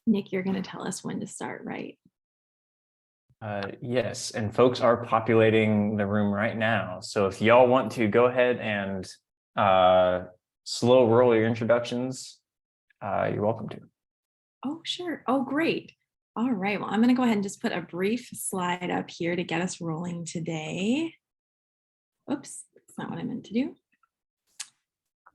Nick, you're going to tell us when to start, right? Yes, and folks are populating the room right now. So if y'all want to go ahead and slow roll your introductions, you're welcome to. Oh, sure. Oh, great. All right. Well, I'm going to go ahead and just put a brief slide up here to get us rolling today. Oops, that's not what I meant to do.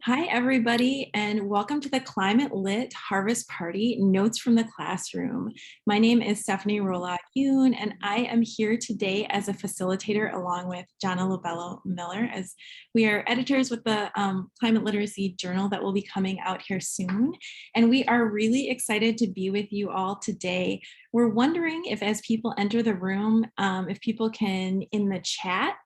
Hi, everybody, and welcome to the Climate Lit Harvest Party Notes from the Classroom. My name is Stephanie Rollag Yoon, and I am here today as a facilitator along with Jana Lo Bello Miller, as we are editors with the Climate Literacy Journal that will be coming out here soon. And we are really excited to be with you all today. We're wondering if, as people enter the room, if people can, in the chat,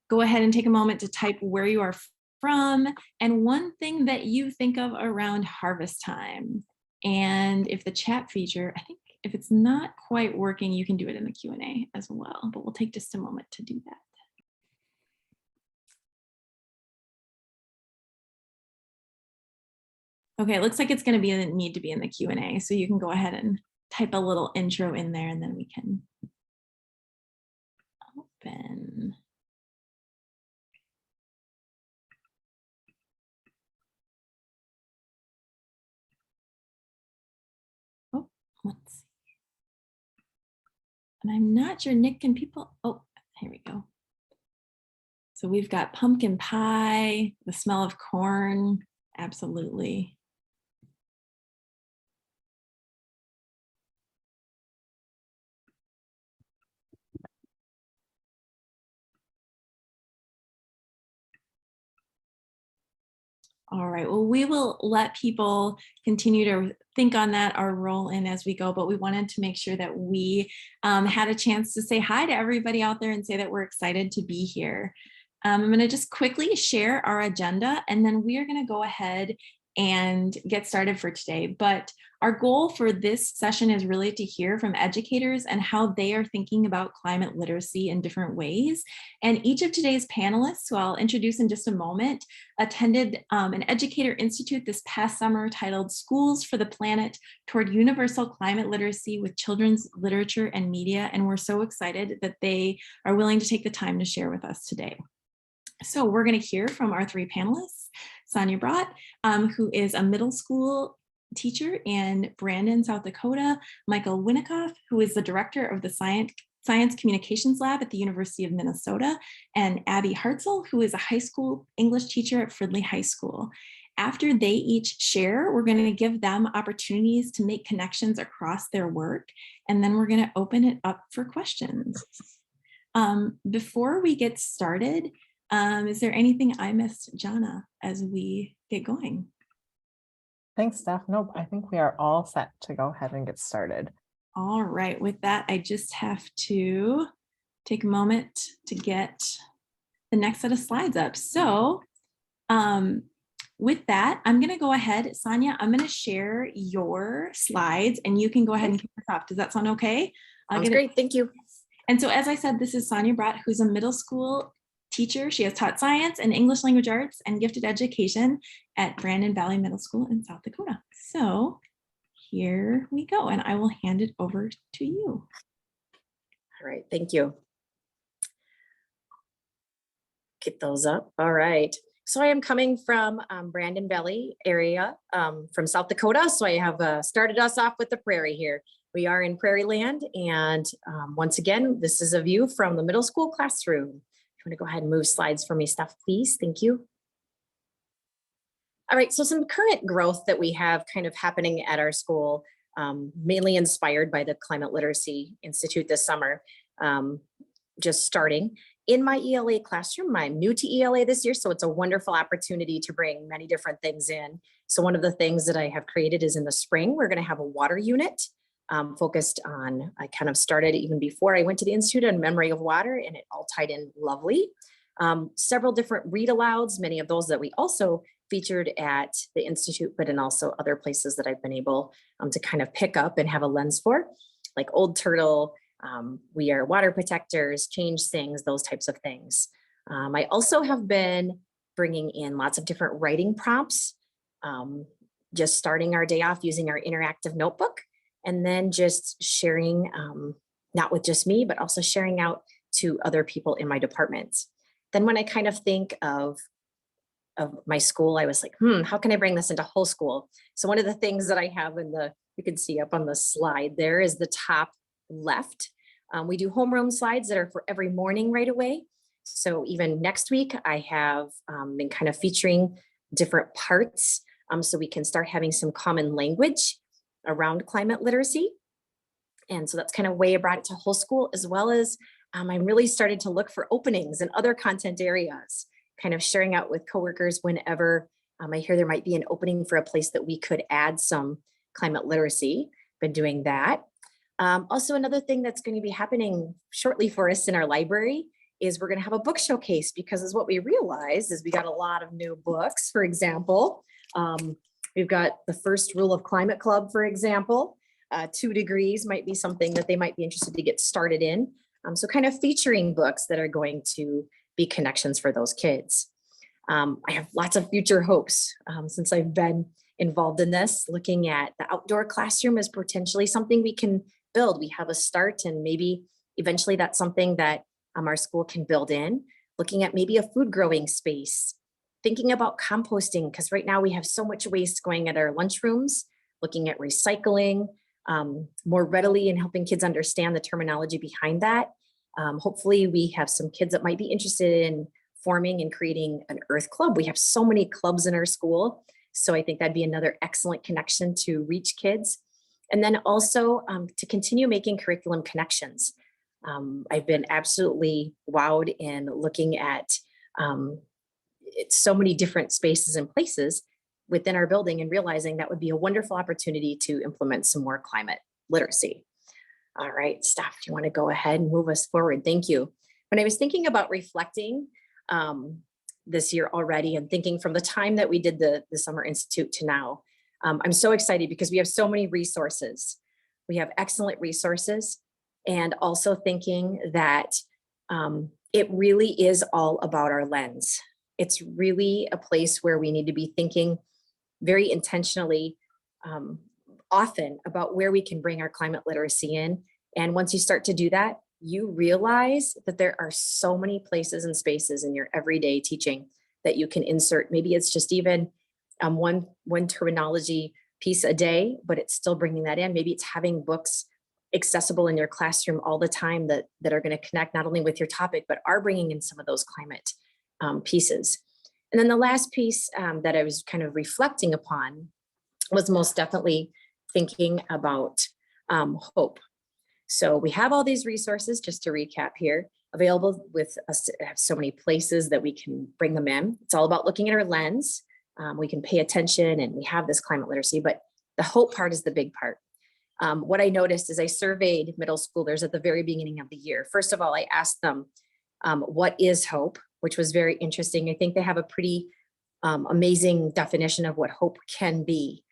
go ahead and take a moment to type where you are from and one thing that you think of around harvest time. And if the chat feature, I think if it's not quite working, you can do it in the Q&A as well, but we'll take just a moment to do that. Okay, it looks like it's going to need to be in the Q&A, so you can go ahead and type a little intro in there and then we can open. Oh, let's see. And I'm not sure, Nick, can people, oh, here we go. So we've got pumpkin pie, the smell of corn, absolutely. All right, well, we will let people continue to think on that or roll in as we go, but we wanted to make sure that we had a chance to say hi to everybody out there and say that we're excited to be here. I'm going to just quickly share our agenda and then we are going to go ahead and get started for today. But our goal for this session is really to hear from educators and how they are thinking about climate literacy in different ways. And each of today's panelists, who I'll introduce in just a moment, attended an educator institute this past summer titled Schools for the Planet Toward Universal Climate Literacy with Children's Literature and Media. And we're so excited that they are willing to take the time to share with us today. So we're going to hear from our three panelists, Sonia Brott, who is a middle school teacher in Brandon, South Dakota, Michael Winikoff, who is the director of the Science Communications Lab at the University of Minnesota, and Abby Hartzell, who is a high school English teacher at Fridley High School. After they each share, we're going to give them opportunities to make connections across their work, and then we're going to open it up for questions. Before we get started, is there anything I missed, Jana, as we get going? Thanks, Steph. Nope, I think we are all set to go ahead and get started. All right, with that, I just have to take a moment to get the next set of slides up. So with that, I'm going to go ahead, Sonia, I'm going to share your slides and you can go ahead and kick us off. Does that sound okay? Sounds great, thank you. And so as I said, this is Sonia Brott, who's a middle school teacher. She has taught science and English language arts and gifted education at Brandon Valley Middle School in South Dakota. So here we go, and I will hand it over to you. All right, thank you. Get those up. All right. So I am coming from Brandon Valley area from South Dakota. So I have started us off with the prairie here. We are in prairie land. And once again, this is a view from the middle school classroom. I'm going to go ahead and move slides for me, Steph, please. Thank you. All right, so some current growth that we have kind of happening at our school, mainly inspired by the Climate Literacy Institute this summer, just starting. In my ELA classroom, I'm new to ELA this year, so it's a wonderful opportunity to bring many different things in. So one of the things that I have created is in the spring, we're going to have a water unit focused on, I kind of started even before I went to the Institute on memory of water, and it all tied in lovely. Several different read alouds, many of those that we also featured at the Institute, but in also other places that I've been able to kind of pick up and have a lens for, like Old Turtle, We Are Water Protectors, Change Things, those types of things. I also have been bringing in lots of different writing prompts, just starting our day off using our interactive notebook. and then just sharing, not with just me, but also sharing out to other people in my department. Then when I kind of think of my school, I was like, how can I bring this into whole school? So one of the things that I have you can see up on the slide there is the top left. We do homeroom slides that are for every morning right away. So even next week, I have been kind of featuring different parts so we can start having some common language around climate literacy. And so that's kind of way I brought it to whole school, as well as I really started to look for openings in other content areas, kind of sharing out with coworkers whenever I hear there might be an opening for a place that we could add some climate literacy. Been doing that. Also, another thing that's going to be happening shortly for us in our library is we're going to have a book showcase, because as what we realized is we got a lot of new books. For example, we've got the First Rule of Climate Club, for example. 2 Degrees might be something that they might be interested to get started in. So kind of featuring books that are going to be connections for those kids. I have lots of future hopes since I've been involved in this, looking at the outdoor classroom as potentially something we can build. We have a start, and maybe eventually that's something that our school can build in, looking at maybe a food growing space, thinking about composting, because right now we have so much waste going at our lunchrooms, looking at recycling more readily and helping kids understand the terminology behind that. Hopefully we have some kids that might be interested in forming and creating an earth club. We have so many clubs in our school. So I think that'd be another excellent connection to reach kids. And then also to continue making curriculum connections. I've been absolutely wowed in looking at so many different spaces and places within our building and realizing that would be a wonderful opportunity to implement some more climate literacy. All right, staff, do you want to go ahead and move us forward? Thank you. When I was thinking about reflecting this year already and thinking from the time that we did the Summer Institute to now, I'm so excited because we have so many resources. We have excellent resources, and also thinking that it really is all about our lens. It's really a place where we need to be thinking very intentionally often about where we can bring our climate literacy in. And once you start to do that, you realize that there are so many places and spaces in your everyday teaching that you can insert. Maybe it's just even one terminology piece a day, but it's still bringing that in. Maybe it's having books accessible in your classroom all the time that are going to connect not only with your topic, but are bringing in some of those climate pieces. And then the last piece that I was kind of reflecting upon was most definitely thinking about hope. So we have all these resources, just to recap here, available with us to have so many places that we can bring them in. It's all about looking at our lens. We can pay attention, and we have this climate literacy, but the hope part is the big part. What I noticed is I surveyed middle schoolers at the very beginning of the year. First of all, I asked them, what is hope, which was very interesting. I think they have a pretty amazing definition of what hope can be.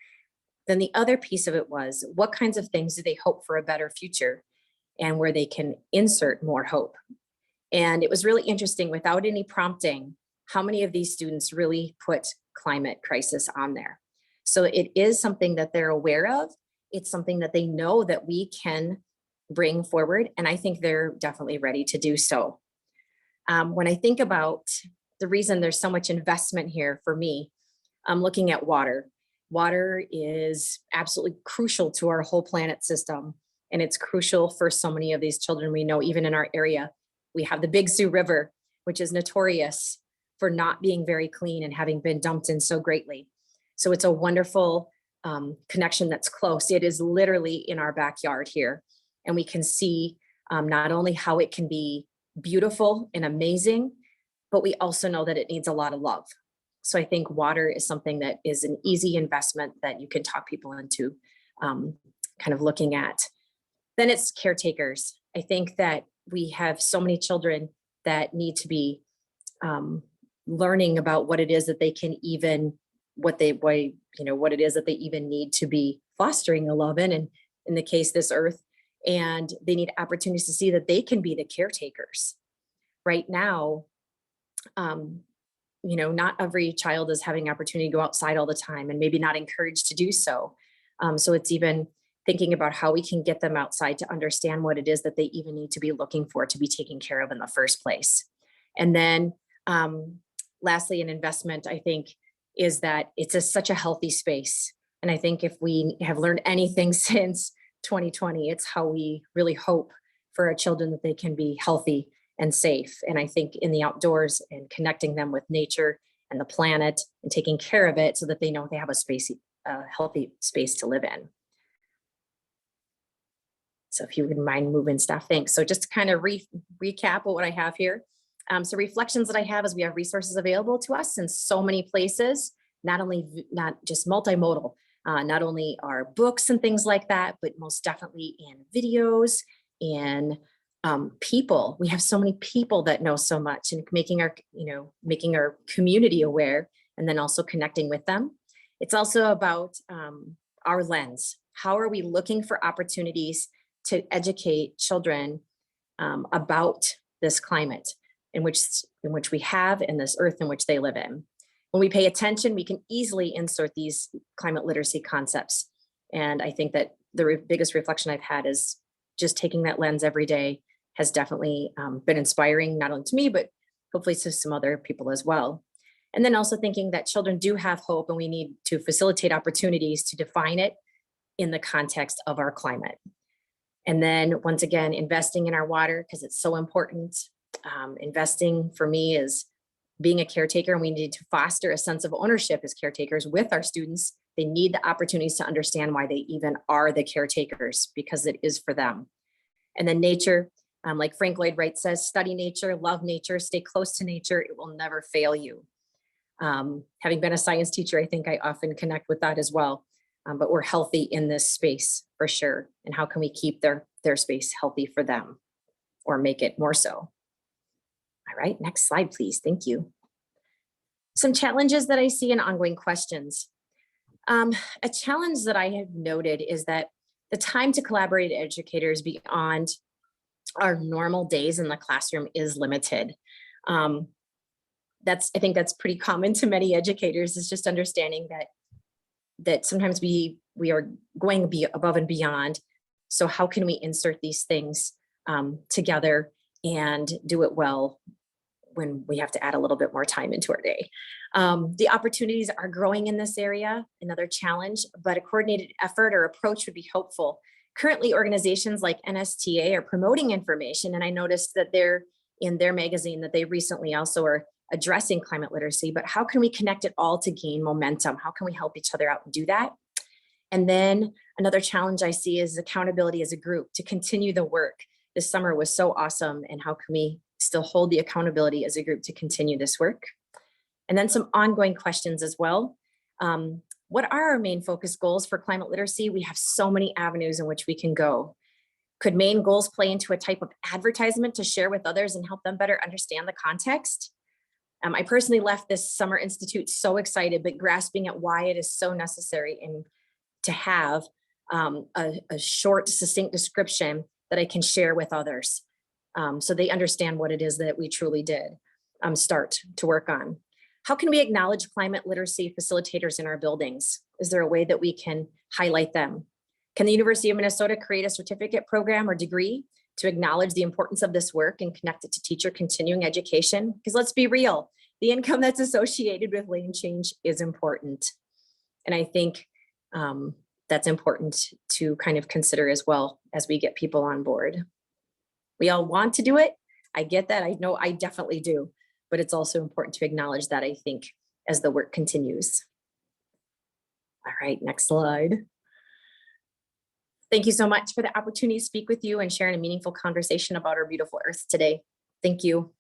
Then the other piece of it was, what kinds of things do they hope for a better future, and where they can insert more hope? And it was really interesting, without any prompting, how many of these students really put climate crisis on there. So it is something that they're aware of. It's something that they know that we can bring forward. And I think they're definitely ready to do so. When I think about the reason there's so much investment here for me, I'm looking at water. Water is absolutely crucial to our whole planet system. And it's crucial for so many of these children. We know even in our area, we have the Big Sioux River, which is notorious for not being very clean and having been dumped in so greatly. So it's a wonderful connection that's close. It is literally in our backyard here. And we can see not only how it can be beautiful and amazing, but we also know that it needs a lot of love. So I think water is something that is an easy investment that you can talk people into kind of looking at. Then it's caretakers. I think that we have so many children that need to be learning about what it is that they can even, what it is that they even need to be fostering a love in the case, this earth. And they need opportunities to see that they can be the caretakers. Right now, not every child is having opportunity to go outside all the time, and maybe not encouraged to do so. So it's even thinking about how we can get them outside to understand what it is that they even need to be looking for to be taken care of in the first place. And then lastly, an investment, I think, is that it's such a healthy space. And I think if we have learned anything since 2020, it's how we really hope for our children that they can be healthy and safe. And I think in the outdoors and connecting them with nature and the planet and taking care of it so that they know they have a healthy space to live in. So if you wouldn't mind moving stuff, thanks. So just to kind of recap what I have here. So reflections that I have is we have resources available to us in so many places, not just multimodal, not only our books and things like that, but most definitely in videos, in people. We have so many people that know so much, and making our community aware, and then also connecting with them. It's also about our lens. How are we looking for opportunities to educate children about this climate in which we have, and this earth in which they live in? When we pay attention, we can easily insert these climate literacy concepts. And I think that the biggest reflection I've had is just taking that lens every day has definitely been inspiring, not only to me, but hopefully to some other people as well. And then also thinking that children do have hope, and we need to facilitate opportunities to define it in the context of our climate. And then once again, investing in our water, because it's so important. Investing for me is being a caretaker, and we need to foster a sense of ownership as caretakers with our students. They need the opportunities to understand why they even are the caretakers, because it is for them. And then nature, like Frank Lloyd Wright says, study nature, love nature, stay close to nature. It will never fail you. Having been a science teacher, I think I often connect with that as well. But we're healthy in this space for sure. And how can we keep their space healthy for them, or make it more so? All right, next slide, please. Thank you. Some challenges that I see and ongoing questions. A challenge that I have noted is that the time to collaborate with educators beyond our normal days in the classroom is limited. I think that's pretty common to many educators, is just understanding that sometimes we are going above and beyond. So how can we insert these things together and do it well when we have to add a little bit more time into our day? The opportunities are growing in this area, another challenge, but a coordinated effort or approach would be helpful. Currently, organizations like NSTA are promoting information, and I noticed that they're in their magazine that they recently also are addressing climate literacy, but how can we connect it all to gain momentum? How can we help each other out and do that? And then another challenge I see is accountability as a group to continue the work. This summer was so awesome, and how can we still hold the accountability as a group to continue this work? And then some ongoing questions as well. What are our main focus goals for climate literacy? We have so many avenues in which we can go. Could main goals play into a type of advertisement to share with others and help them better understand the context? I personally left this summer institute so excited, but grasping at why it is so necessary and to have a short, succinct description that I can share with others, so they understand what it is that we truly did start to work on. How can we acknowledge climate literacy facilitators in our buildings? Is there a way that we can highlight them? Can the University of Minnesota create a certificate program or degree to acknowledge the importance of this work and connect it to teacher continuing education? Because let's be real, the income that's associated with lane change is important. And I think that's important to kind of consider as well as we get people on board. We all want to do it. I get that. I know I definitely do. But it's also important to acknowledge that, I think, as the work continues. All right, next slide. Thank you so much for the opportunity to speak with you and share in a meaningful conversation about our beautiful Earth today. Thank you.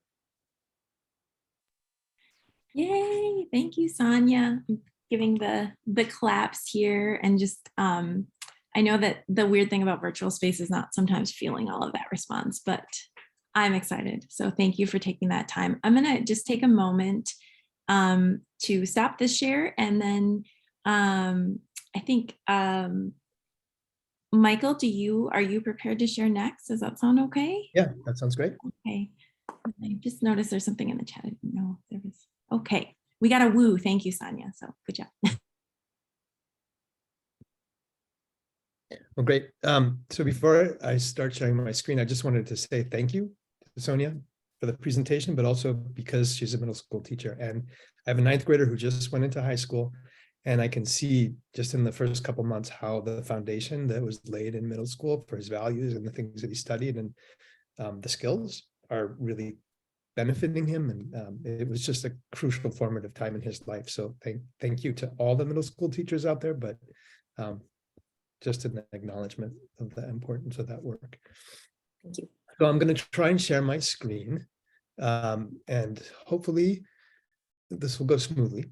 Yay, thank you, Sonia. I'm giving the claps here, and just, I know that the weird thing about virtual space is not sometimes feeling all of that response, but I'm excited. So thank you for taking that time. I'm gonna just take a moment to stop this share, and then I think, Michael, are you prepared to share next? Does that sound okay? Yeah, that sounds great. Okay. I just noticed there's something in the chat. I didn't know if there was. Okay, we got a woo. Thank you, Sonia. So good job. Well, great. So before I start sharing my screen, I just wanted to say thank you to Sonia for the presentation, but also because she's a middle school teacher. And I have a 9th grader who just went into high school. And I can see just in the first couple months how the foundation that was laid in middle school for his values and the things that he studied and the skills are really benefiting him. And it was just a crucial formative time in his life. So thank you to all the middle school teachers out there, but just an acknowledgement of the importance of that work. Thank you. So I'm going to try and share my screen, and hopefully this will go smoothly.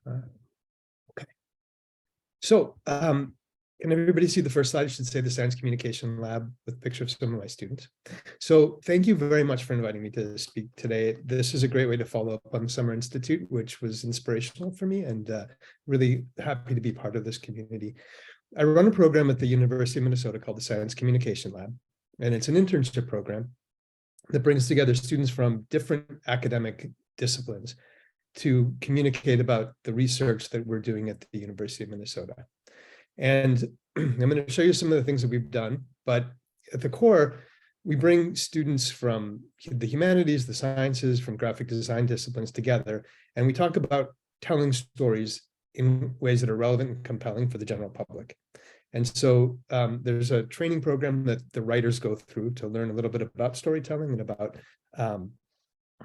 Okay. So can everybody see the first slide? I should say the Science Communication Lab with pictures of some of my students. So thank you very much for inviting me to speak today. This is a great way to follow up on the Summer Institute, which was inspirational for me, and really happy to be part of this community. I run a program at the University of Minnesota called the Science Communication Lab, and it's an internship program that brings together students from different academic disciplines to communicate about the research that we're doing at the University of Minnesota. And I'm going to show you some of the things that we've done, but at the core, we bring students from the humanities, the sciences, from graphic design disciplines together, and we talk about telling stories in ways that are relevant and compelling for the general public. And so there's a training program that the writers go through to learn a little bit about storytelling and about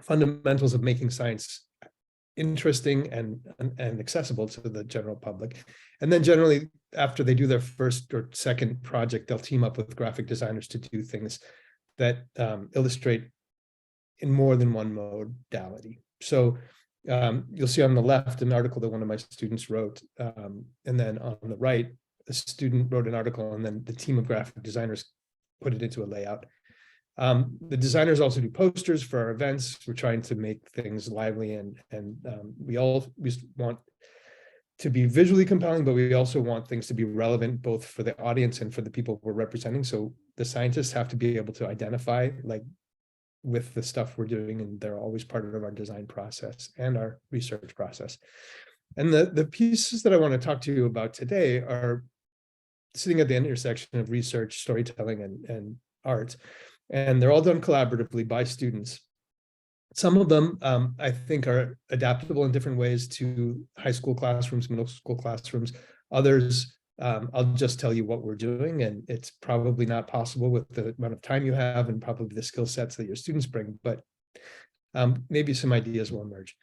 fundamentals of making science interesting and accessible to the general public. And then generally, after they do their first or second project, they'll team up with graphic designers to do things that illustrate in more than one modality. So you'll see on the left an article that one of my students wrote, and then on the right, a student wrote an article, and then the team of graphic designers put it into a layout. The designers also do posters for our events. We're trying to make things lively, and we want to be visually compelling, but we also want things to be relevant both for the audience and for the people we're representing. So the scientists have to be able to identify with the stuff we're doing, and they're always part of our design process and our research process. And the pieces that I want to talk to you about today are sitting at the intersection of research, storytelling, and art. And they're all done collaboratively by students. Some of them, I think, are adaptable in different ways to high school classrooms, middle school classrooms. Others, I'll just tell you what we're doing, and it's probably not possible with the amount of time you have and probably the skill sets that your students bring, but maybe some ideas will emerge.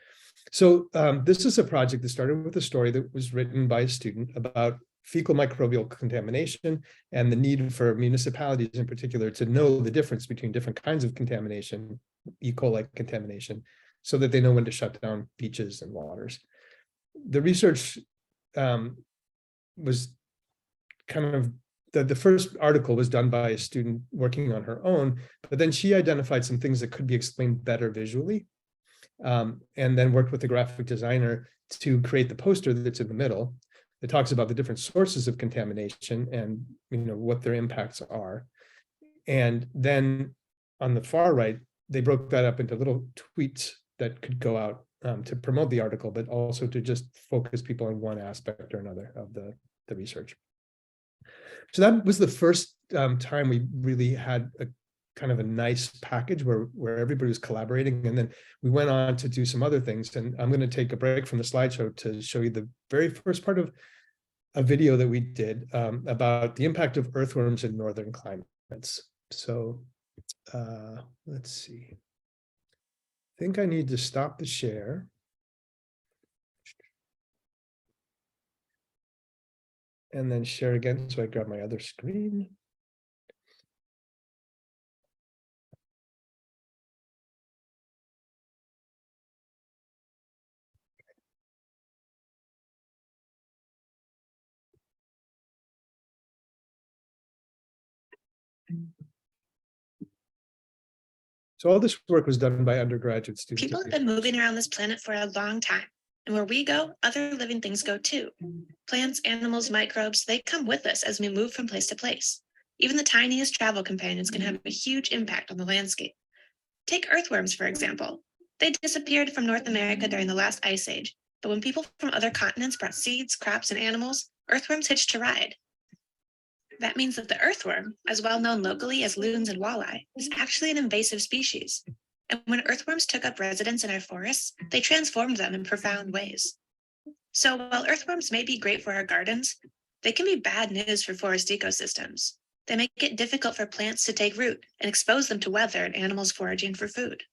So this is a project that started with a story that was written by a student about fecal microbial contamination and the need for municipalities in particular to know the difference between different kinds of contamination, E. coli contamination, so that they know when to shut down beaches and waters. The research was kind of, the first article was done by a student working on her own, but then she identified some things that could be explained better visually, and then worked with the graphic designer to create the poster that's in the middle. It talks about the different sources of contamination and what their impacts are. And then on the far right, they broke that up into little tweets that could go out to promote the article, but also to just focus people on one aspect or another of the research. So that was the first time we really had a kind of a nice package where everybody was collaborating. And then we went on to do some other things. And I'm going to take a break from the slideshow to show you the very first part of a video that we did about the impact of earthworms in northern climates. So let's see. I think I need to stop the share. And then share again, so I grab my other screen. So all this work was done by undergraduate students. People have been moving around this planet for a long time. And where we go, other living things go too. Plants, animals, microbes, they come with us as we move from place to place. Even the tiniest travel companions can have a huge impact on the landscape. Take earthworms, for example. They disappeared from North America during the last ice age, but when people from other continents brought seeds, crops, and animals, earthworms hitched a ride. That means that the earthworm, as well known locally as loons and walleye, is actually an invasive species. And when earthworms took up residence in our forests, they transformed them in profound ways. So while earthworms may be great for our gardens, they can be bad news for forest ecosystems. They make it difficult for plants to take root and expose them to weather and animals foraging for food.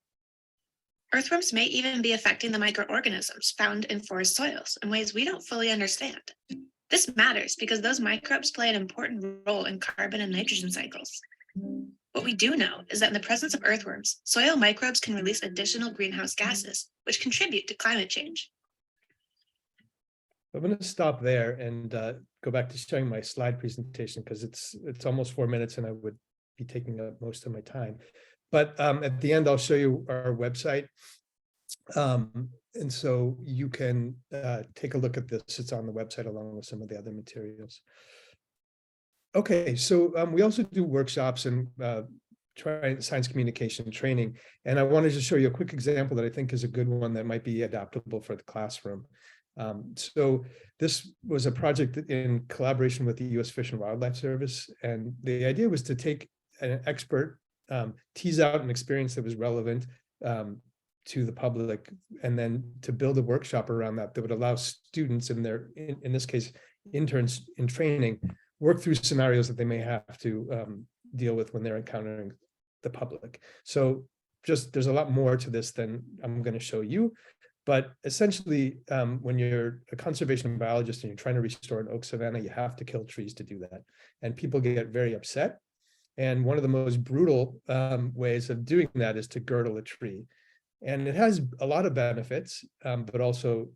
Earthworms may even be affecting the microorganisms found in forest soils in ways we don't fully understand. This matters because those microbes play an important role in carbon and nitrogen cycles. What we do know is that in the presence of earthworms, soil microbes can release additional greenhouse gases, which contribute to climate change. I'm going to stop there and go back to showing my slide presentation because it's almost 4 minutes and I would be taking up most of my time. But at the end, I'll show you our website. And so you can take a look at this. It's on the website along with some of the other materials. Okay, so we also do workshops and science communication training. And I wanted to show you a quick example that I think is a good one that might be adaptable for the classroom. So this was a project in collaboration with the U.S. Fish and Wildlife Service. And the idea was to take an expert, tease out an experience that was relevant to the public, and then to build a workshop around that would allow students in this case, interns in training, work through scenarios that they may have to deal with when they're encountering the public. So there's a lot more to this than I'm going to show you. But essentially, when you're a conservation biologist and you're trying to restore an oak savanna, you have to kill trees to do that. And people get very upset. And one of the most brutal ways of doing that is to girdle a tree. And it has a lot of benefits, but also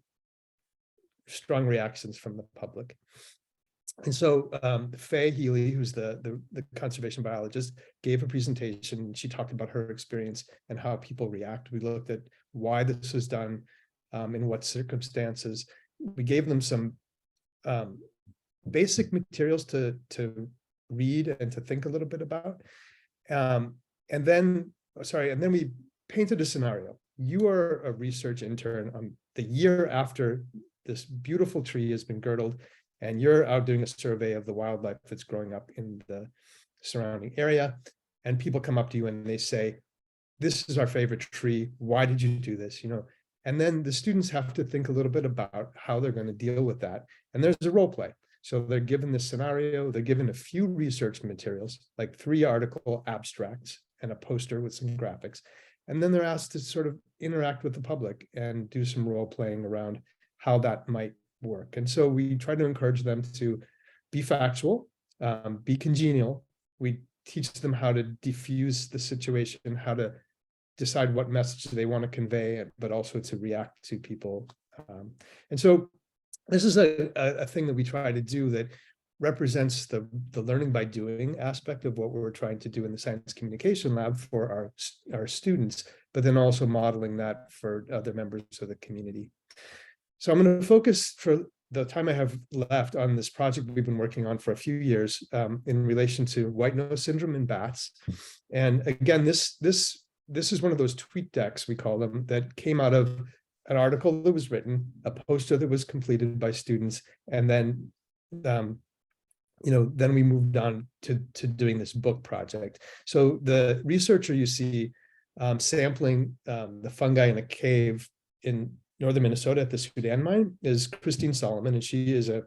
strong reactions from the public. And so Faye Healy, who's the conservation biologist, gave a presentation. She talked about her experience and how people react. We looked at why this was done, in what circumstances. We gave them some basic materials to read and to think a little bit about. And then we painted a scenario. You are a research intern on the year after this beautiful tree has been girdled, and you're out doing a survey of the wildlife that's growing up in the surrounding area. And people come up to you and they say, "This is our favorite tree. Why did you do this?" And then the students have to think a little bit about how they're going to deal with that. And there's a role play. So they're given this scenario, they're given a few research materials, like 3 article abstracts and a poster with some graphics. And then they're asked to sort of interact with the public and do some role playing around how that might work. And so we try to encourage them to be factual, be congenial. We teach them how to diffuse the situation, how to decide what message they want to convey, but also to react to people. And so this is a thing that we try to do that represents the learning by doing aspect of what we're trying to do in the science communication lab for our students, but then also modeling that for other members of the community. So I'm going to focus for the time I have left on this project we've been working on for a few years in relation to white nose syndrome in bats. And again, this is one of those tweet decks, we call them, that came out of an article that was written, a poster that was completed by students, and then then we moved on to doing this book project. So the researcher you see sampling the fungi in a cave in northern Minnesota at the Sudan mine is Christine Solomon, and she is a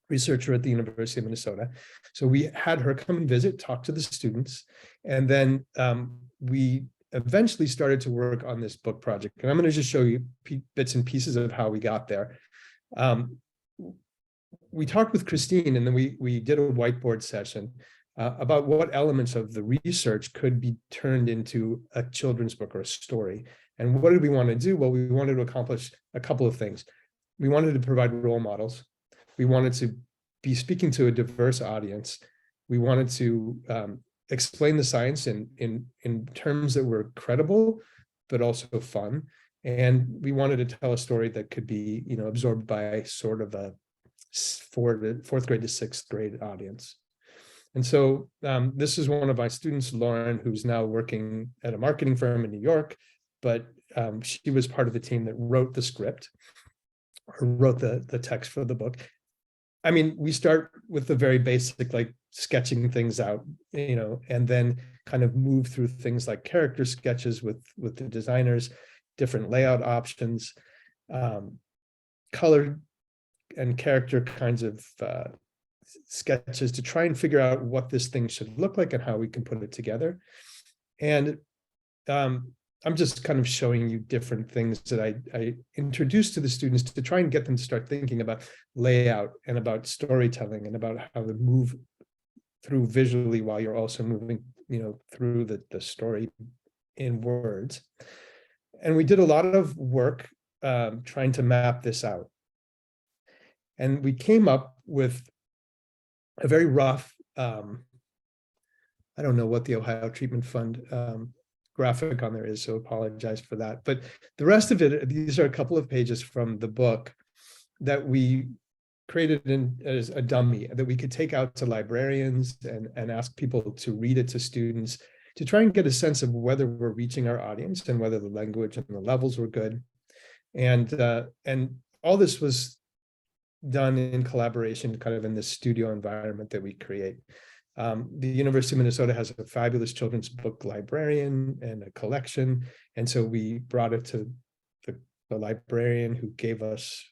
researcher at the University of Minnesota. So we had her come and visit, talk to the students, and then we eventually started to work on this book project. And I'm going to just show you bits and pieces of how we got there. We talked with Christine, and then we did a whiteboard session about what elements of the research could be turned into a children's book or a story. And what did we want to do? Well, we wanted to accomplish a couple of things. We wanted to provide role models. We wanted to be speaking to a diverse audience. We wanted to explain the science in terms that were credible, but also fun. And we wanted to tell a story that could be, absorbed by sort of a fourth grade to sixth grade audience. And so this is one of my students, Lauren, who's now working at a marketing firm in New York. but she was part of the team that wrote the script or wrote the text for the book. I mean, we start with the very basic, like sketching things out, and then kind of move through things like character sketches with the designers, different layout options, color and character kinds of sketches to try and figure out what this thing should look like and how we can put it together. And I'm just kind of showing you different things that I introduced to the students to try and get them to start thinking about layout and about storytelling and about how to move through visually while you're also moving, through the story in words. And we did a lot of work trying to map this out. And we came up with a very rough, I don't know what the Ohio Treatment Fund graphic on there is, so apologize for that. But the rest of it, these are a couple of pages from the book that we created as a dummy that we could take out to librarians and ask people to read it to students to try and get a sense of whether we're reaching our audience and whether the language and the levels were good. And all this was done in collaboration, kind of in this studio environment that we create. The University of Minnesota has a fabulous children's book librarian and a collection. And so we brought it to the librarian, who gave us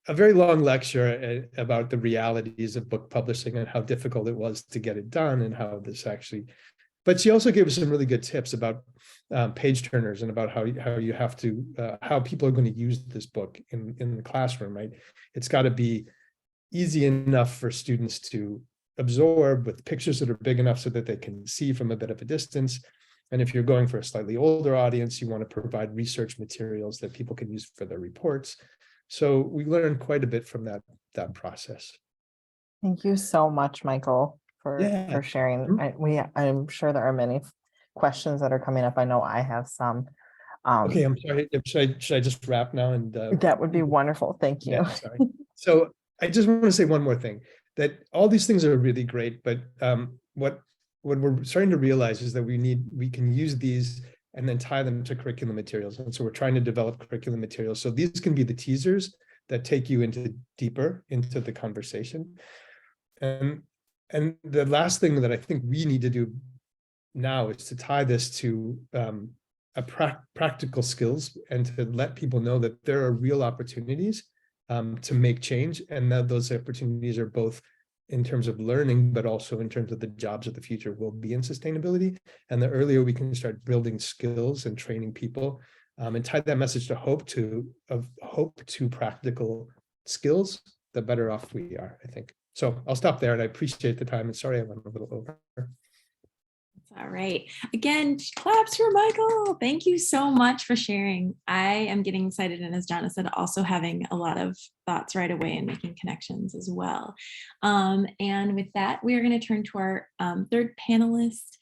a very long lecture about the realities of book publishing and how difficult it was to get it done and how this actually, but she also gave us some really good tips about page turners and about how you have to, how people are going to use this book in the classroom, right? It's got to be easy enough for students to absorb with pictures that are big enough so that they can see from a bit of a distance. And if you're going for a slightly older audience, you want to provide research materials that people can use for their reports. So we learned quite a bit from that process. Thank you so much, Michael, for sharing. I'm sure there are many questions that are coming up. I know I have some. Okay, I'm sorry. Should I just wrap now? And that would be wonderful. Thank you. Yeah, sorry. So I just want to say one more thing, that all these things are really great, but what we're starting to realize is that we can use these and then tie them to curriculum materials. And so we're trying to develop curriculum materials. So these can be the teasers that take you deeper into the conversation. And the last thing that I think we need to do now is to tie this to practical skills and to let people know that there are real opportunities to make change, and that those opportunities are both in terms of learning, but also in terms of the jobs of the future will be in sustainability. And the earlier we can start building skills and training people, and tie that message to hope to practical skills, the better off we are, I think. So I'll stop there, and I appreciate the time, and sorry I went a little over. All right. Again, claps for Michael. Thank you so much for sharing. I am getting excited. And as Jana said, also having a lot of thoughts right away and making connections as well. And with that, we are going to turn to our third panelist,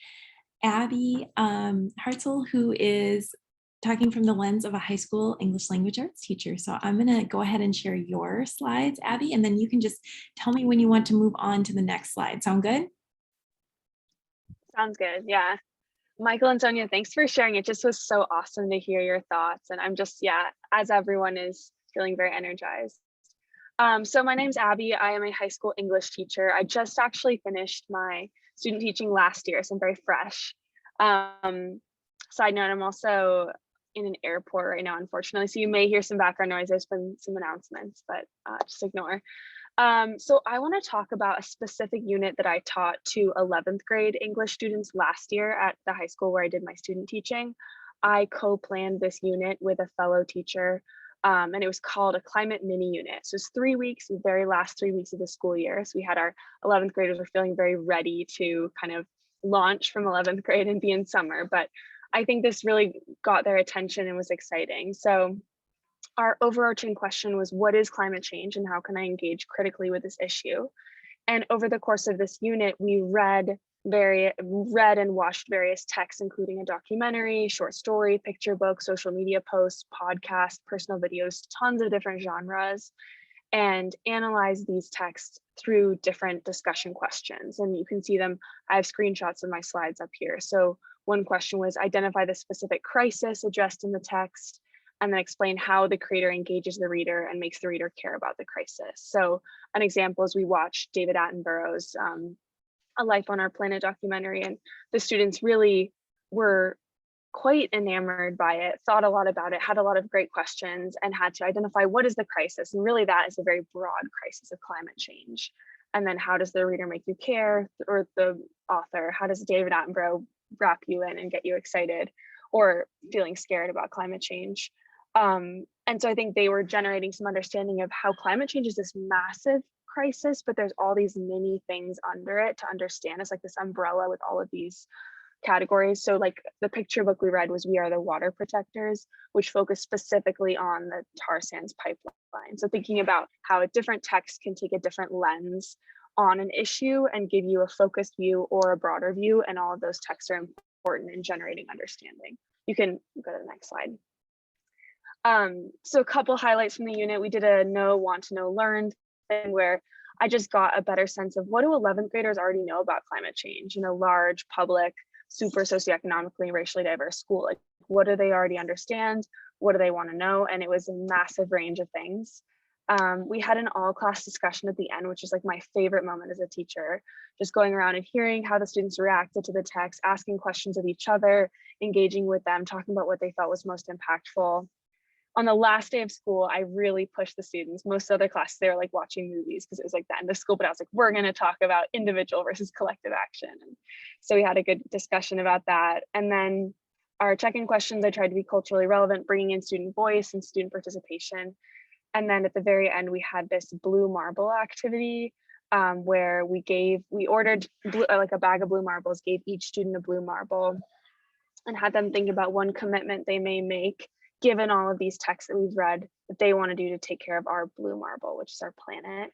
Abby Hartzell, who is talking from the lens of a high school English language arts teacher. So I'm going to go ahead and share your slides, Abby, and then you can just tell me when you want to move on to the next slide. Sound good? Sounds good. Yeah. Michael and Sonia, thanks for sharing. It just was so awesome to hear your thoughts. And I'm just, as everyone is feeling very energized. So my name's Abby. I am a high school English teacher. I just actually finished my student teaching last year, so I'm very fresh. Side note, I'm also in an airport right now, unfortunately. So you may hear some background noise. There's been some announcements, but just ignore. So I want to talk about a specific unit that I taught to 11th grade English students last year at the high school where I did my student teaching. I co-planned this unit with a fellow teacher, and it was called a climate mini unit. So it's 3 weeks, the very last 3 weeks of the school year. So we had our 11th graders were feeling very ready to kind of launch from 11th grade and be in summer. But I think this really got their attention and was exciting. So our overarching question was, what is climate change and how can I engage critically with this issue? And over the course of this unit, we read and watched various texts, including a documentary, short story, picture book, social media posts, podcast, personal videos, tons of different genres. and analyze these texts through different discussion questions. And you can see them, I have screenshots of my slides up here. So one question was identify the specific crisis addressed in the text, and then explain how the creator engages the reader and makes the reader care about the crisis. So an example is we watched David Attenborough's A Life on Our Planet documentary, and the students really were quite enamored by it, thought a lot about it, had a lot of great questions, and had to identify what is the crisis. And really that is a very broad crisis of climate change. And then how does the reader make you care, or the author, how does David Attenborough wrap you in and get you excited or feeling scared about climate change? And so I think they were generating some understanding of how climate change is this massive crisis, but there's all these mini things under it to understand. It's like this umbrella with all of these categories. So like the picture book we read was We Are the Water Protectors, which focused specifically on the tar sands pipeline. So thinking about how a different text can take a different lens on an issue and give you a focused view or a broader view, and all of those texts are important in generating understanding. You can go to the next slide. So a couple highlights from the unit. We did a know, want to know, learned thing where I just got a better sense of what do 11th graders already know about climate change in a large, public, super socioeconomically and racially diverse school. Like, what do they already understand? What do they want to know? And it was a massive range of things. We had an all class discussion at the end, which is like my favorite moment as a teacher, just going around and hearing how the students reacted to the text, asking questions of each other, engaging with them, talking about what they felt was most impactful. On the last day of school, I really pushed the students. Most other classes, they were like watching movies because it was like the end of school, but I was like, we're going to talk about individual versus collective action. And so we had a good discussion about that. And then our check-in questions, I tried to be culturally relevant, bringing in student voice and student participation. And then at the very end, we had this blue marble activity where we ordered like a bag of blue marbles, gave each student a blue marble, and had them think about one commitment they may make given all of these texts that we've read that they want to do to take care of our blue marble, which is our planet.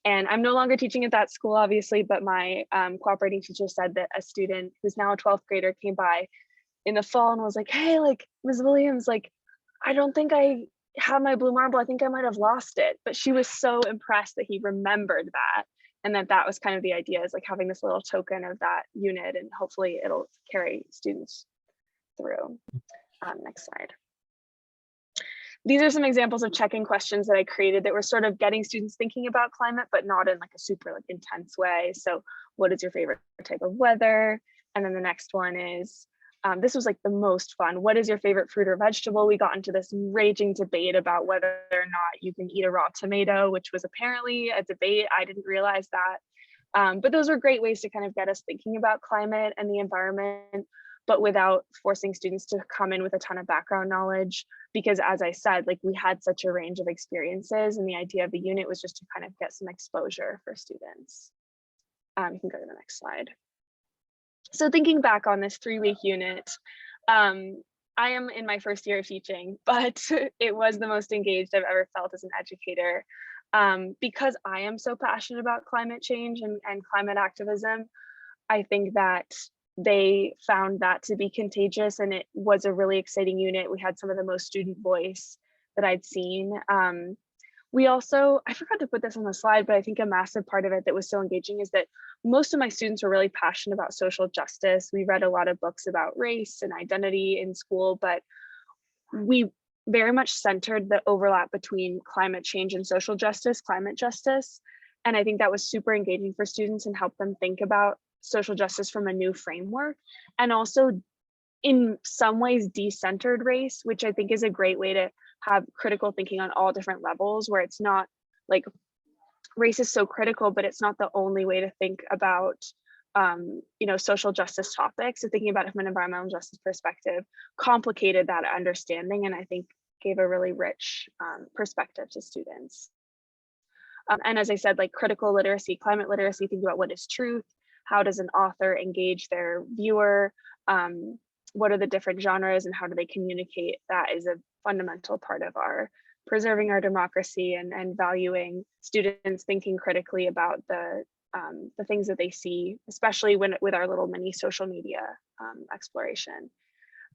And I'm no longer teaching at that school, obviously, but my cooperating teacher said that a student who's now a 12th grader came by in the fall and was like, hey, like, Ms. Williams, like, I don't think I have my blue marble. I think I might have lost it. But she was so impressed that he remembered that. And that was kind of the idea, is like having this little token of that unit, and hopefully it'll carry students through. Next slide. These are some examples of check-in questions that I created that were sort of getting students thinking about climate, but not in like a super like intense way. So what is your favorite type of weather? And then the next one is, this was like the most fun. What is your favorite fruit or vegetable? We got into this raging debate about whether or not you can eat a raw tomato, which was apparently a debate. I didn't realize that. But those were great ways to kind of get us thinking about climate and the environment, but without forcing students to come in with a ton of background knowledge, because as I said, like we had such a range of experiences, and the idea of the unit was just to kind of get some exposure for students. You can go to the next slide. So thinking back on this 3-week unit, I am in my first year of teaching, but it was the most engaged I've ever felt as an educator. Because I am so passionate about climate change and climate activism, I think that they found that to be contagious, and it was a really exciting unit. We had some of the most student voice that I'd seen. We also, I forgot to put this on the slide, but I think a massive part of it that was so engaging is that most of my students were really passionate about social justice. We read a lot of books about race and identity in school, but we very much centered the overlap between climate change and social justice, climate justice. And I think that was super engaging for students and helped them think about social justice from a new framework, and also in some ways decentered race, which I think is a great way to have critical thinking on all different levels, where it's not like race is so critical, but it's not the only way to think about social justice topics. So thinking about it from an environmental justice perspective complicated that understanding, and I think gave a really rich perspective to students. And as I said, like critical literacy, climate literacy, think about what is truth, how does an author engage their viewer, what are the different genres and how do they communicate? That is a fundamental part of our preserving our democracy and valuing students thinking critically about the things that they see, especially with our little mini social media exploration.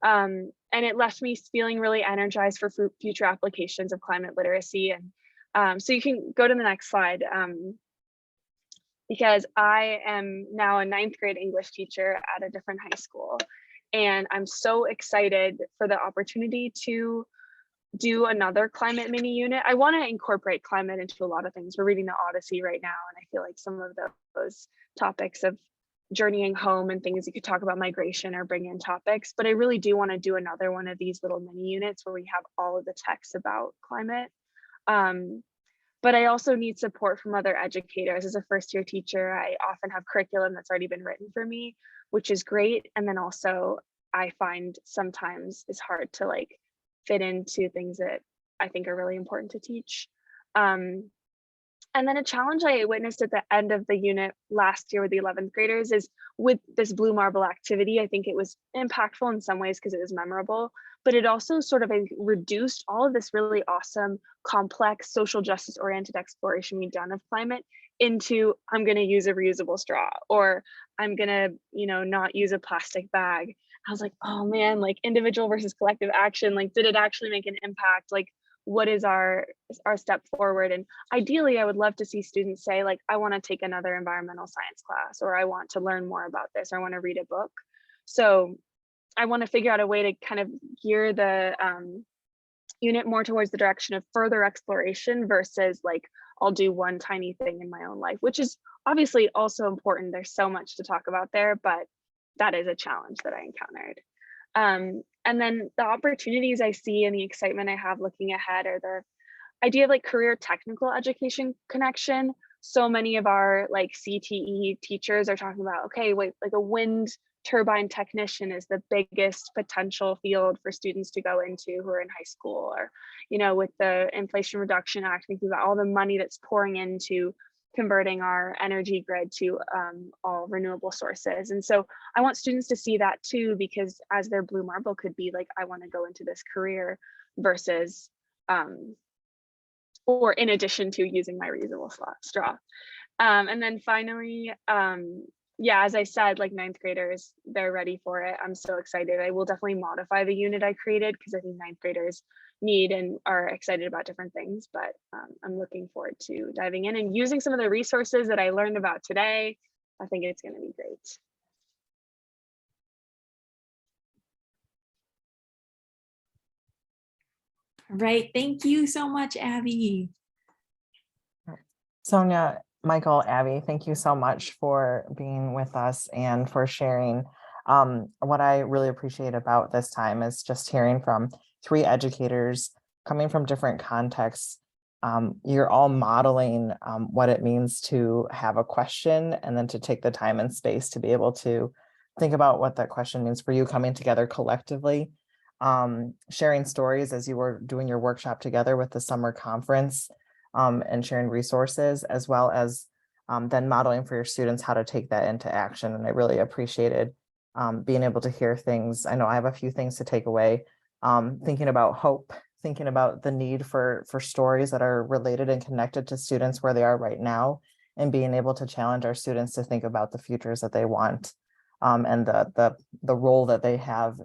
And it left me feeling really energized for future applications of climate literacy. And So you can go to the next slide. Because I am now a 9th grade English teacher at a different high school. And I'm so excited for the opportunity to do another climate mini unit. I want to incorporate climate into a lot of things. We're reading the Odyssey right now, and I feel like some of those topics of journeying home and things you could talk about migration or bring in topics, but I really do want to do another one of these little mini units where we have all of the texts about climate. But I also need support from other educators. As a first-year teacher, I often have curriculum that's already been written for me, which is great. And then also I find sometimes it's hard to like fit into things that I think are really important to teach. And then a challenge I witnessed at the end of the unit last year with the 11th graders is with this blue marble activity. I think it was impactful in some ways because it was memorable, but it also sort of reduced all of this really awesome, complex, social justice oriented exploration we've done of climate into, I'm going to use a reusable straw, or I'm going to, not use a plastic bag. I was like, oh man, like individual versus collective action, like, did it actually make an impact? Like, what is our step forward? And ideally, I would love to see students say, like, I want to take another environmental science class, or I want to learn more about this, or I want to read a book. So I want to figure out a way to kind of gear the unit more towards the direction of further exploration versus like, I'll do one tiny thing in my own life, which is obviously also important. There's so much to talk about there, but that is a challenge that I encountered. And then the opportunities I see and the excitement I have looking ahead are the idea of like career technical education connection. So many of our like CTE teachers are talking about, okay, wait, like a wind turbine technician is the biggest potential field for students to go into who are in high school, or, with the Inflation Reduction Act, thinking about all the money that's pouring into converting our energy grid to all renewable sources. And so I want students to see that too, because as their blue marble could be like, I want to go into this career versus, or in addition to using my reusable straw. And then finally, as I said, like 9th graders, they're ready for it. I'm so excited. I will definitely modify the unit I created because I think 9th graders need and are excited about different things, but I'm looking forward to diving in and using some of the resources that I learned about today. I think it's going to be great. All right. Thank you so much, Abby. Sonia, Michael, Abby, thank you so much for being with us and for sharing. What I really appreciate about this time is just hearing from 3 educators coming from different contexts. You're all modeling what it means to have a question and then to take the time and space to be able to think about what that question means for you, coming together collectively, sharing stories as you were doing your workshop together with the summer conference, and sharing resources, as well as then modeling for your students how to take that into action. And I really appreciated being able to hear things. I know I have a few things to take away, thinking about hope, thinking about the need for stories that are related and connected to students where they are right now, and being able to challenge our students to think about the futures that they want, and the role that they have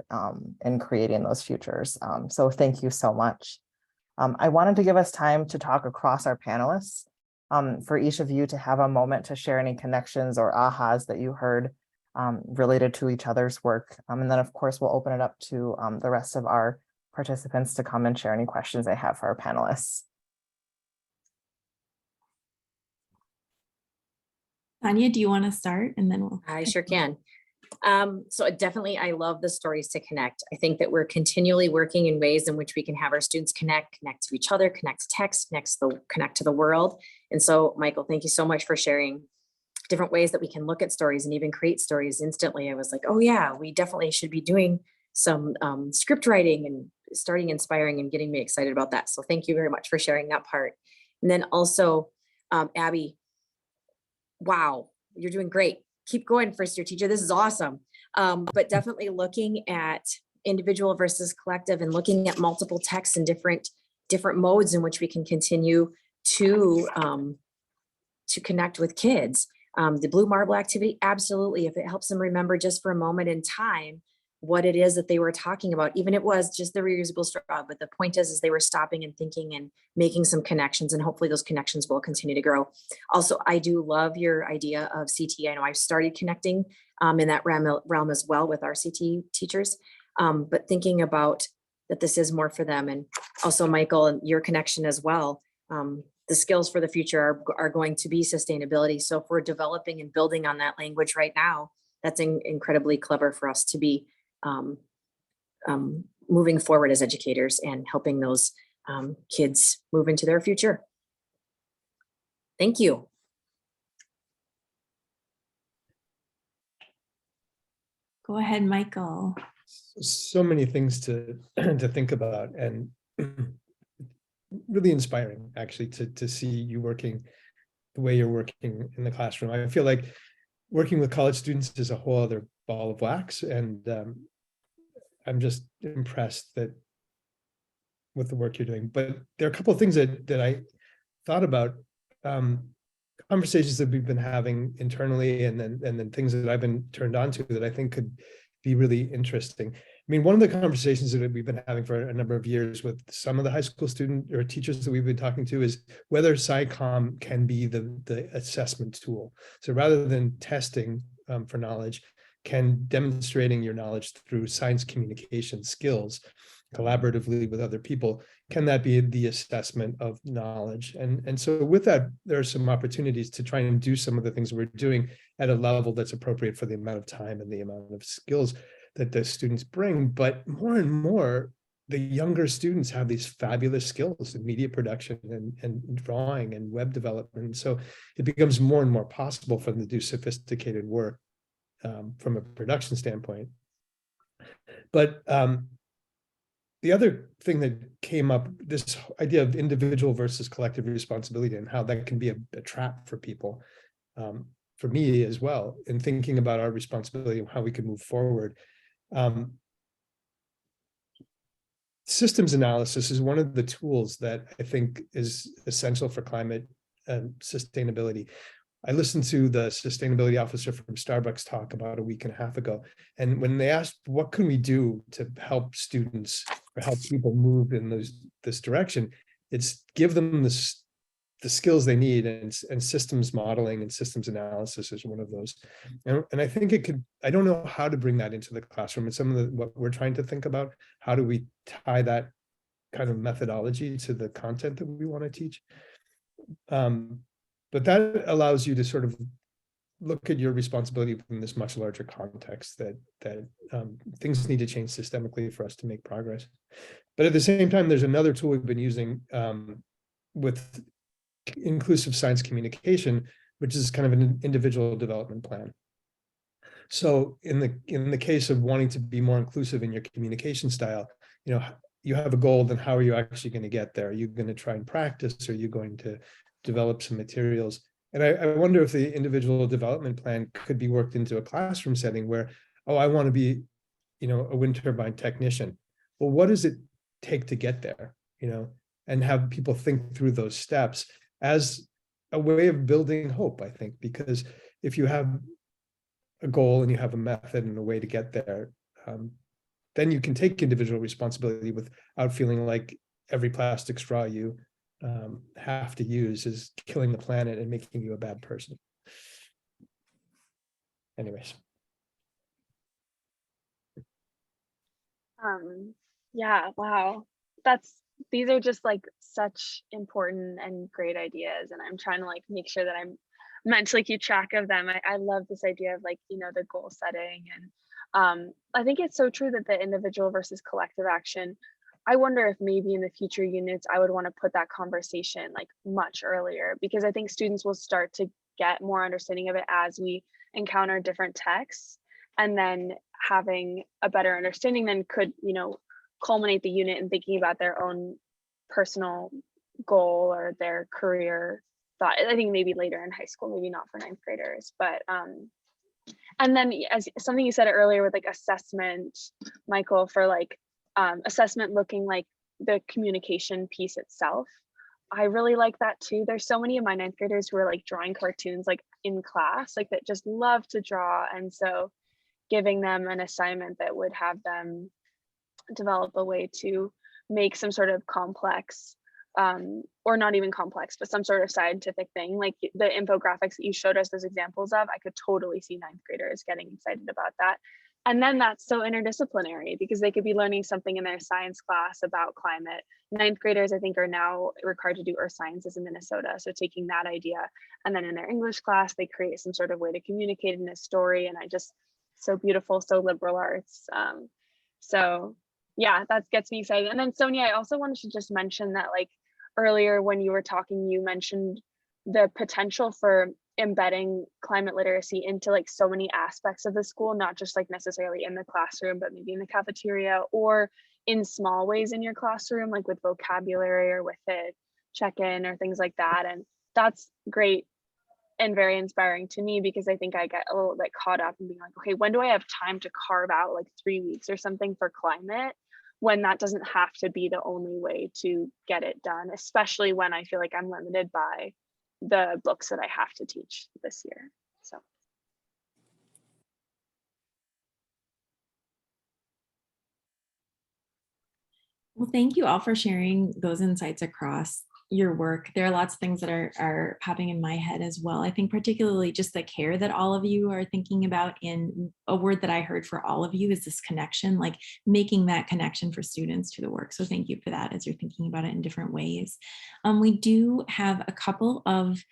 in creating those futures. So thank you so much. I wanted to give us time to talk across our panelists, for each of you to have a moment to share any connections or ahas that you heard related to each other's work. And then of course, we'll open it up to the rest of our participants to come and share any questions they have for our panelists. Tanya, do you want to start? And then we'll. I sure can. So definitely, I love the stories to connect. I think that we're continually working in ways in which we can have our students connect to each other, connect to text, connect to the world. And so, Michael, thank you so much for sharing different ways that we can look at stories and even create stories instantly. I was like, oh yeah, we definitely should be doing some script writing and starting inspiring and getting me excited about that. So thank you very much for sharing that part. And then also, Abby, wow, you're doing great. Keep going, first year teacher. This is awesome. But definitely looking at individual versus collective and looking at multiple texts and different modes in which we can continue to connect with kids. The blue marble activity, absolutely. If it helps them remember just for a moment in time, what it is that they were talking about. Even it was just the reusable straw, but the point is they were stopping and thinking and making some connections, and hopefully those connections will continue to grow. Also, I do love your idea of CT. I know I've started connecting in that realm as well with our CT teachers, but thinking about that this is more for them. And also, Michael, and your connection as well. The skills for the future are going to be sustainability. So if we're developing and building on that language right now, that's incredibly clever for us to be moving forward as educators and helping those kids move into their future. Thank you. Go ahead, Michael. So many things to think about, and really inspiring actually to see you working the way you're working in the classroom. I feel like working with college students is a whole other ball of wax, and I'm just impressed with the work you're doing. But there are a couple of things that I thought about, conversations that we've been having internally, and then things that I've been turned on to that I think could be really interesting. I mean, one of the conversations that we've been having for a number of years with some of the high school student or teachers that we've been talking to is whether SciComm can be the assessment tool. So rather than testing for knowledge, can demonstrating your knowledge through science communication skills collaboratively with other people, can that be the assessment of knowledge? And so with that, there are some opportunities to try and do some of the things we're doing at a level that's appropriate for the amount of time and the amount of skills that the students bring. But more and more, the younger students have these fabulous skills in media production and drawing and web development. So it becomes more and more possible for them to do sophisticated work from a production standpoint. But the other thing that came up, this idea of individual versus collective responsibility and how that can be a trap for people, for me as well, in thinking about our responsibility and how we can move forward. Systems analysis is one of the tools that I think is essential for climate sustainability. I listened to the sustainability officer from Starbucks talk about a week and a half ago. And when they asked, what can we do to help students or help people move in this direction? It's give them the skills they need, and systems modeling and systems analysis is one of those. And I think it could, I don't know how to bring that into the classroom. It's some of what we're trying to think about. How do we tie that kind of methodology to the content that we want to teach? But that allows you to sort of look at your responsibility in this much larger context that things need to change systemically for us to make progress. But at the same time, there's another tool we've been using with inclusive science communication, which is kind of an individual development plan. So in the case of wanting to be more inclusive in your communication style, you have a goal, then how are you actually going to get there? Are you going to try and practice? Or are you going to develop some materials? And I wonder if the individual development plan could be worked into a classroom setting where, oh, I want to be, a wind turbine technician. Well, what does it take to get there? And have people think through those steps as a way of building hope, I think, because if you have a goal and you have a method and a way to get there, then you can take individual responsibility without feeling like every plastic straw you have to use is killing the planet and making you a bad person. Anyways. Yeah, wow. These are just like such important and great ideas, and I'm trying to like make sure that I'm mentally keep track of them. I love this idea of like, the goal setting, and I think it's so true that the individual versus collective action, I wonder if maybe in the future units, I would want to put that conversation like much earlier, because I think students will start to get more understanding of it as we encounter different texts, and then having a better understanding then could, culminate the unit in thinking about their own personal goal or their career thought. I think maybe later in high school, maybe not for ninth graders, but and then as something you said earlier with like assessment, Michael, for like assessment looking like the communication piece itself. I really like that too. There's so many of my ninth graders who are like drawing cartoons like in class, like that just love to draw. And so giving them an assignment that would have them develop a way to make some sort of complex, or not even complex, but some sort of scientific thing. Like the infographics that you showed us as examples of, I could totally see ninth graders getting excited about that. And then that's so interdisciplinary because they could be learning something in their science class about climate. Ninth graders, I think, are now required to do earth sciences in Minnesota. So taking that idea, and then in their English class, they create some sort of way to communicate in a story. And I just, so beautiful, so liberal arts. So yeah, that gets me excited. And then Sonia, I also wanted to just mention that, like, earlier when you were talking, you mentioned the potential for embedding climate literacy into like so many aspects of the school, not just like necessarily in the classroom, but maybe in the cafeteria or in small ways in your classroom, like with vocabulary or with it check-in or things like that. And that's great and very inspiring to me because I think I get a little bit caught up in being like, okay, when do I have time to carve out like 3 weeks or something for climate, when that doesn't have to be the only way to get it done, especially when I feel like I'm limited by the books that I have to teach this year. So. Well, thank you all for sharing those insights across your work. There are lots of things that are popping in my head as well. I think particularly just the care that all of you are thinking about. In a word that I heard for all of you is this connection, like making that connection for students to the work. So thank you for that as you're thinking about it in different ways. We do have a couple of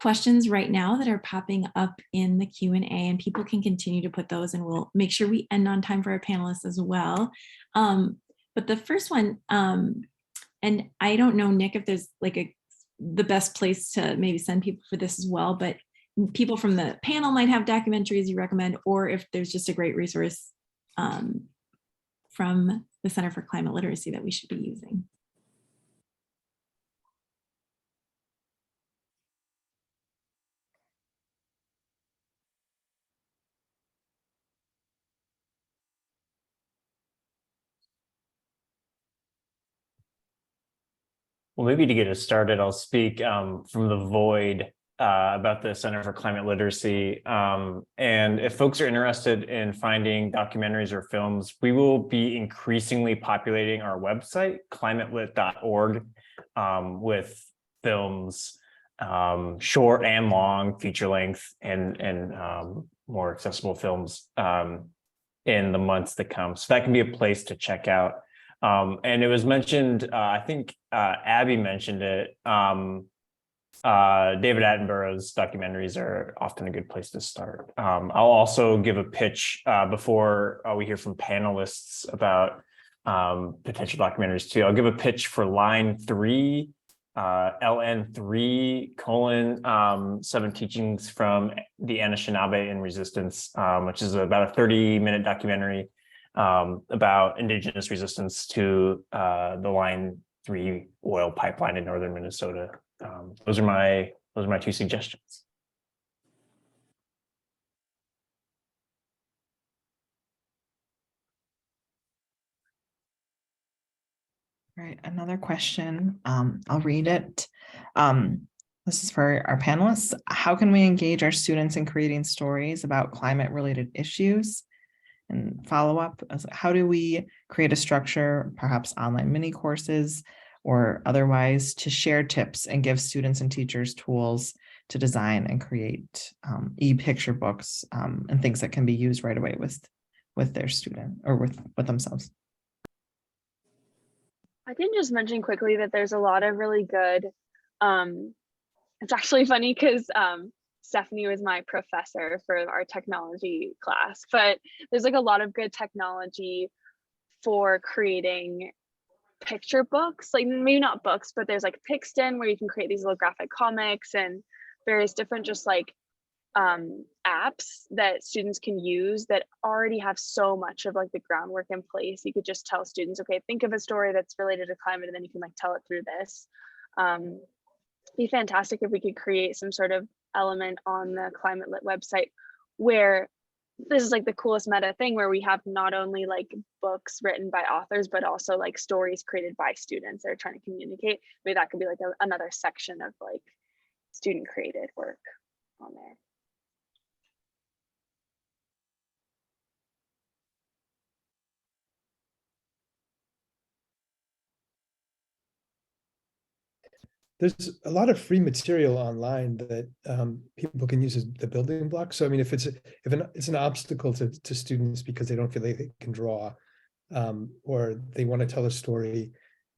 questions right now that are popping up in the Q&A, and people can continue to put those, and we'll make sure we end on time for our panelists as well. But the first one, and I don't know, Nick, if there's like the best place to maybe send people for this as well, but people from the panel might have documentaries you recommend, or if there's just a great resource from the Center for Climate Literacy that we should be using. Well, maybe to get us started, I'll speak from the void about the Center for Climate Literacy. And if folks are interested in finding documentaries or films, we will be increasingly populating our website, climatelit.org, with films, short and long, feature length, and more accessible films in the months to come. So that can be a place to check out. And it was mentioned, I think Abby mentioned it, David Attenborough's documentaries are often a good place to start. I'll also give a pitch before we hear from panelists about potential documentaries too. I'll give a pitch for Line 3, LN3: 7 Teachings from the Anishinaabe in Resistance, which is about a 30-minute documentary about Indigenous resistance to the Line 3 oil pipeline in northern Minnesota. Those are my 2 suggestions. All right, another question. I'll read it. This is for our panelists. How can we engage our students in creating stories about climate-related issues? And follow up, how do we create a structure, perhaps online mini courses or otherwise, to share tips and give students and teachers tools to design and create e-picture books and things that can be used right away with their student or with themselves? I can just mention quickly that there's a lot of really good, it's actually funny because Stephanie was my professor for our technology class, but there's like a lot of good technology for creating picture books, like maybe not books, but there's like Pixton where you can create these little graphic comics and various different just like apps that students can use that already have so much of like the groundwork in place. You could just tell students, okay, think of a story that's related to climate, and then you can like tell it through this. It'd be fantastic if we could create some sort of element on the Climate Lit website where this is like the coolest meta thing where we have not only like books written by authors, but also like stories created by students that are trying to communicate. Maybe that could be like another section of like student created work on there. there's a lot of free material online that people can use as the building blocks. So I mean, if it's an obstacle to students because they don't feel like they can draw, or they want to tell a story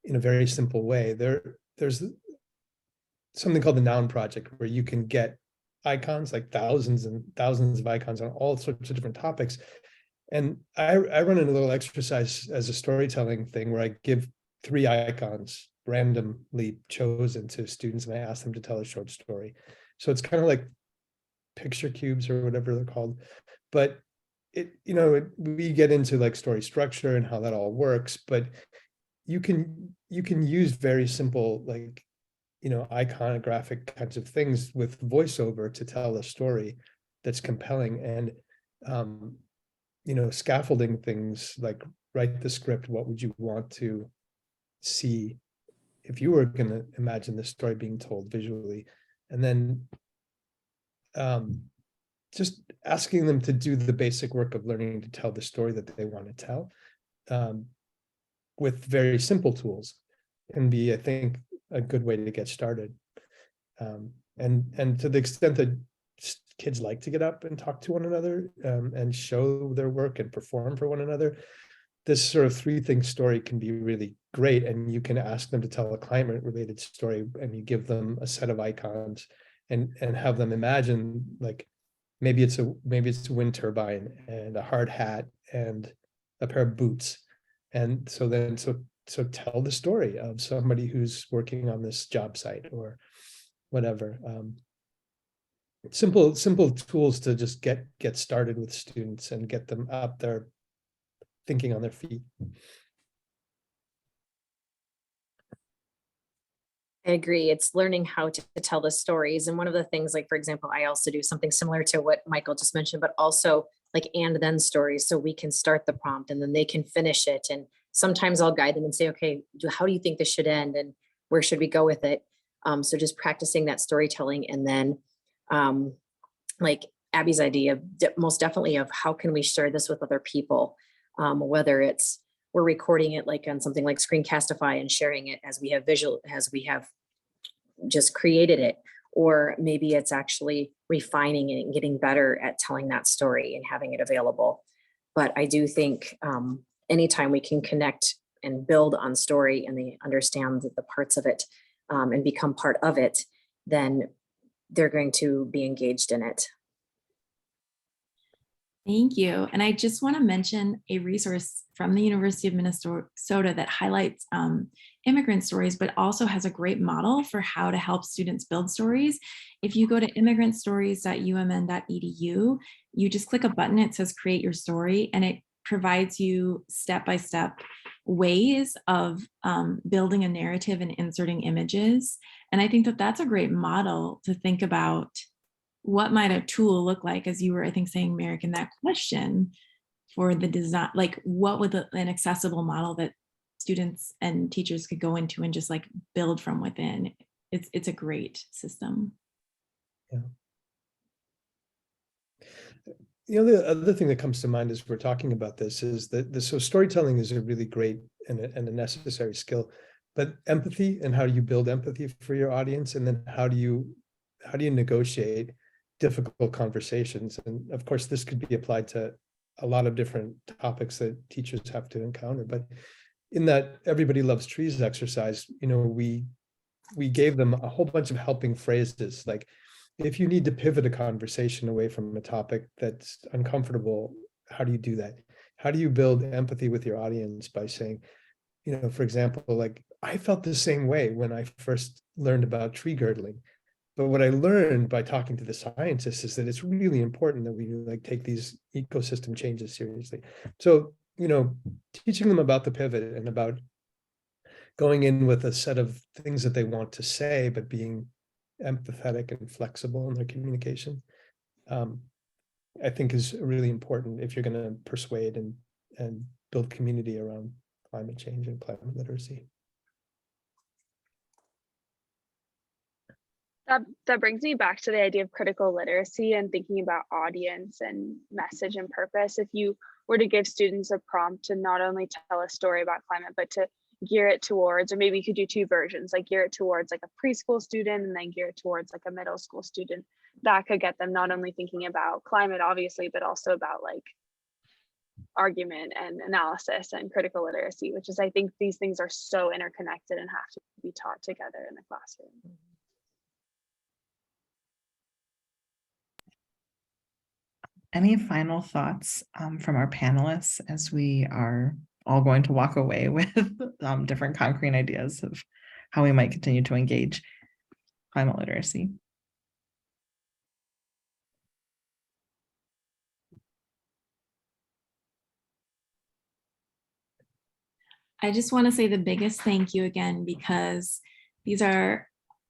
in a very simple way, there's something called the Noun Project, where you can get icons, like thousands and thousands of icons on all sorts of different topics. And I run in a little exercise as a storytelling thing where I give 3 icons randomly chosen to students, and I ask them to tell a short story. So it's kind of like picture cubes or whatever they're called. But we get into like story structure and how that all works, but you can use very simple, like, iconographic kinds of things with voiceover to tell a story that's compelling. And scaffolding things, like write the script. What would you want to see if you were going to imagine the story being told visually? And then just asking them to do the basic work of learning to tell the story that they want to tell, with very simple tools, can be, I think, a good way to get started. And to the extent that kids like to get up and talk to one another, and show their work and perform for one another, this sort of 3-thing story can be really great. And you can ask them to tell a climate related story, and you give them a set of icons and have them imagine, like, maybe it's a wind turbine and a hard hat and a pair of boots. And so tell the story of somebody who's working on this job site or whatever. Simple tools to just get started with students and get them up there thinking on their feet. I agree. It's learning how to tell the stories. And one of the things, like, for example, I also do something similar to what Michael just mentioned, but also like and then stories. So we can start the prompt and then they can finish it. And sometimes I'll guide them and say, okay, how do you think this should end? And where should we go with it? So just practicing that storytelling. And then like Abby's idea, most definitely, of how can we share this with other people? Whether it's we're recording it like on something like Screencastify and sharing it as we have just created it, or maybe it's actually refining it and getting better at telling that story and having it available. But I do think anytime we can connect and build on story and they understand the parts of it, and become part of it, then they're going to be engaged in it. Thank you. And I just want to mention a resource from the University of Minnesota that highlights immigrant stories, but also has a great model for how to help students build stories. If you go to immigrantstories.umn.edu, you just click a button, it says create your story, and it provides you step-by-step ways of building a narrative and inserting images. And I think that that's a great model to think about. What might a tool look like, as you were, I think, saying, Merrick, in that question, for the design, like what would an accessible model that students and teachers could go into and just like build from within? It's a great system. Yeah. The other thing that comes to mind as we're talking about this is that so storytelling is a really great and a necessary skill, but empathy, and how do you build empathy for your audience, and then how do you negotiate difficult conversations? And of course, this could be applied to a lot of different topics that teachers have to encounter. But in that Everybody Loves Trees exercise, we gave them a whole bunch of helping phrases, like, if you need to pivot a conversation away from a topic that's uncomfortable, how do you do that? How do you build empathy with your audience by saying, for example, like, I felt the same way when I first learned about tree girdling. But what I learned by talking to the scientists is that it's really important that we take these ecosystem changes seriously. So, teaching them about the pivot and about going in with a set of things that they want to say, but being empathetic and flexible in their communication, I think is really important if you're going to persuade and build community around climate change and climate literacy. That brings me back to the idea of critical literacy and thinking about audience and message and purpose. If you were to give students a prompt to not only tell a story about climate, but to gear it towards, or maybe you could do two versions, like gear it towards like a preschool student and then gear it towards like a middle school student. That could get them not only thinking about climate, obviously, but also about like argument and analysis and critical literacy, which is, I think these things are so interconnected and have to be taught together in the classroom. Any final thoughts from our panelists as we are all going to walk away with different concrete ideas of how we might continue to engage climate literacy? I just want to say the biggest thank you again, because these are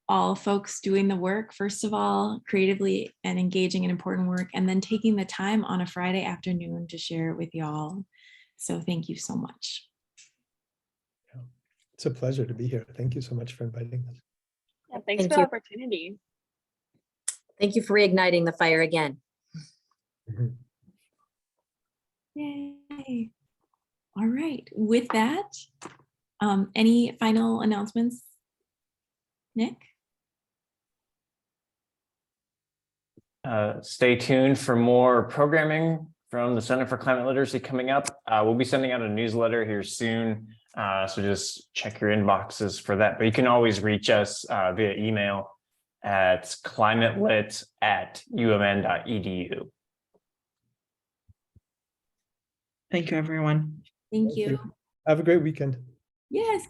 all folks doing the work, first of all, creatively and engaging in important work, and then taking the time on a Friday afternoon to share it with y'all. So thank you so much. It's a pleasure to be here. Thank you so much for inviting us. Yeah, thanks Thank for the you. opportunity. Thank you for reigniting the fire again. Mhm. Yay. All right, with that, any final announcements, Nick? Stay tuned for more programming from the Center for Climate Literacy coming up. We'll be sending out a newsletter here soon. So just check your inboxes for that. But you can always reach us via email at climatelit@umn.edu. Thank you, everyone. Thank you. Have a great weekend. Yes.